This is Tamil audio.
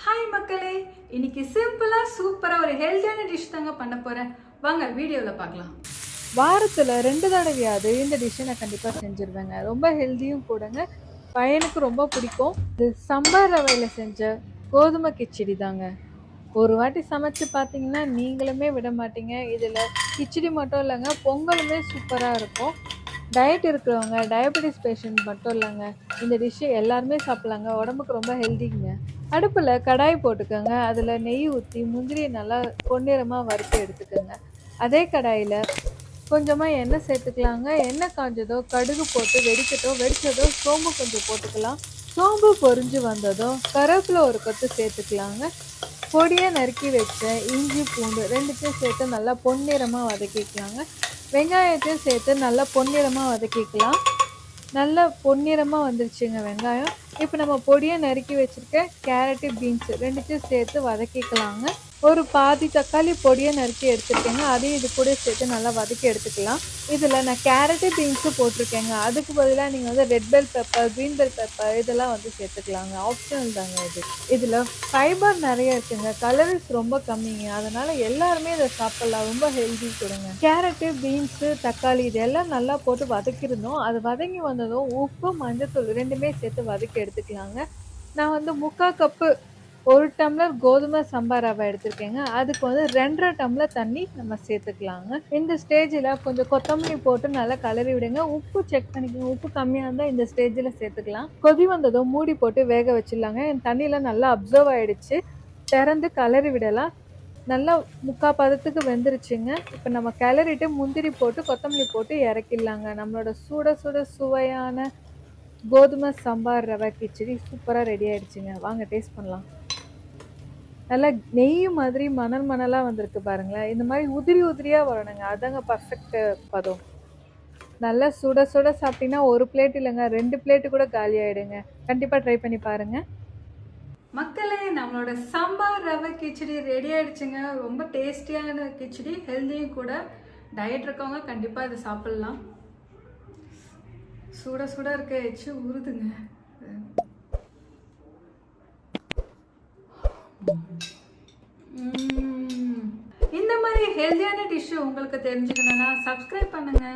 ஹாய் மக்களே, இன்னைக்கு சிம்பிளா சூப்பரா ஒரு ஹெல்தியான டிஷ் தாங்க பண்ண போறேன். வாங்க வீடியோல பார்க்கலாம். வாரத்தில் 2 தடவையாவது இந்த டிஷ்ஷை நான் கண்டிப்பாக செஞ்சுருவேங்க. ரொம்ப ஹெல்த்தியும் கூடங்க. பையனுக்கு ரொம்ப பிடிக்கும். இது சம்பா ரவையில் செஞ்ச கோதுமை கிச்சடி தாங்க. ஒரு வாட்டி சமைச்சு பார்த்தீங்கன்னா நீங்களுமே விட மாட்டீங்க. இதில் கிச்சடி மட்டும் இல்லைங்க, பொங்கலுமே சூப்பராக இருக்கும். டயட் இருக்கிறவங்க, டயபெட்டிஸ் பேஷண்ட் மட்டும் இல்லைங்க, இந்த டிஷ்ஷு எல்லாருமே சாப்பிட்லாங்க. உடம்புக்கு ரொம்ப ஹெல்திங்க. அடுப்பில் கடாய் போட்டுக்கோங்க. அதில் நெய் ஊற்றி முந்திரியை நல்லா பொன்னிறமாக வறுத்து எடுத்துக்கோங்க. அதே கடாயில் கொஞ்சமாக எண்ணெய் சேர்த்துக்கலாங்க. எண்ணெய் காஞ்சதோ கடுகு போட்டு வெடித்ததோ சோம்பு கொஞ்சம் போட்டுக்கலாம். சோம்பு பொரிஞ்சு வந்ததும் கருவேப்பிலை ஒரு கொத்து சேர்த்துக்கலாங்க. பொடியாக நறுக்கி வச்ச இஞ்சி பூண்டு ரெண்டுத்தையும் சேர்த்து நல்லா பொன்னிறமாக வதக்கிக்கலாங்க. வெங்காயத்தையும் சேர்த்து நல்லா பொன்னிறமாக வதக்கிக்கலாம். நல்லா பொன்னிறமாக வந்துருச்சுங்க வெங்காயம். இப்போ நம்ம பொடியாக நறுக்கி வச்சுருக்க கேரட்டு பீன்ஸு ரெண்டுத்தையும் சேர்த்து வதக்கிக்கலாங்க. ஒரு பாதி தக்காளி பொடியாக நறுக்கி எடுத்துருக்கேங்க. அதையும் இது கூட சேர்த்து நல்லா வதக்கி எடுத்துக்கலாம். இதில் நான் கேரட்டு பீன்ஸு போட்டிருக்கேங்க. அதுக்கு பதிலாக நீங்கள் வந்து red bell pepper, green bell pepper இதெல்லாம் வந்து சேர்த்துக்கலாங்க. ஆப்ஷனல் தாங்க இது. இதில் ஃபைபர் நிறைய இருக்குங்க. கலரிஸ் ரொம்ப கம்மிங்க. அதனால் எல்லாருமே இதை சாப்பிட்லாம். ரொம்ப ஹெல்தி கொடுங்க. கேரட்டு பீன்ஸு தக்காளி இதெல்லாம் நல்லா போட்டு வதக்கிருந்தோம். அது வதங்கி வந்ததும் உப்பு மஞ்சத்தூள் ரெண்டுமே சேர்த்து வதக்கி எடுத்துக்கலாங்க. நான் வந்து 3/4 கப்பு 1 டம்ளர் கோதுமை சம்பா ரவை எடுத்திருக்கேங்க. அதுக்கு வந்து 2.5 டம்ளர் தண்ணி நம்ம சேர்த்துக்கலாங்க. இந்த ஸ்டேஜில் கொஞ்சம் கொத்தமல்லி போட்டு நல்லா கலரி விடுங்க. உப்பு செக் பண்ணிக்கோங்க. உப்பு கம்மியாக இருந்தால் இந்த ஸ்டேஜில் சேர்த்துக்கலாம். கொதி வந்ததும் மூடி போட்டு வேக வச்சிடலாங்க. என் தண்ணியில் நல்லா அப்சர்வ் ஆகிடுச்சு. திறந்து கலரி விடலாம். நல்லா 3/4 பதத்துக்கு வெந்துருச்சுங்க. இப்போ நம்ம கிளறிட்டு முந்திரி போட்டு கொத்தமல்லி போட்டு இறக்கிடலாங்க. நம்மளோட சுட சுட சுவையான கோதுமை சாம்பார் ரவை கிச்சடி சூப்பராக ரெடி ஆகிடுச்சுங்க. வாங்க டேஸ்ட் பண்ணலாம். நல்லா நெய் மாதிரி மணலாக வந்திருக்கு பாருங்களேன். இந்த மாதிரி உதிரி உதிரியாக வரணுங்க. அதாங்க பர்ஃபெக்ட் பதம். நல்லா சுட சுட சாப்பிட்டீங்கன்னா ஒரு பிளேட் இல்லைங்க, 2 பிளேட்டு கூட காலி ஆகிடுங்க. கண்டிப்பாக ட்ரை பண்ணி பாருங்கள் மக்களே. நம்மளோட சாம்பார் ரவை கிச்சடி ரெடி ஆயிடுச்சுங்க. ரொம்ப டேஸ்டியான கிச்சடி, ஹெல்தியும் கூட. டயட் இருக்கவங்க கண்டிப்பாக இதை சாப்பிட்லாம். சுட சுட இருக்க எச்சு உருதுங்க. இந்த மாதிரி ஹெல்தியான டிஷ்ஷு உங்களுக்கு தெரிஞ்சுக்கணும்னா சப்ஸ்கிரைப் பண்ணுங்க.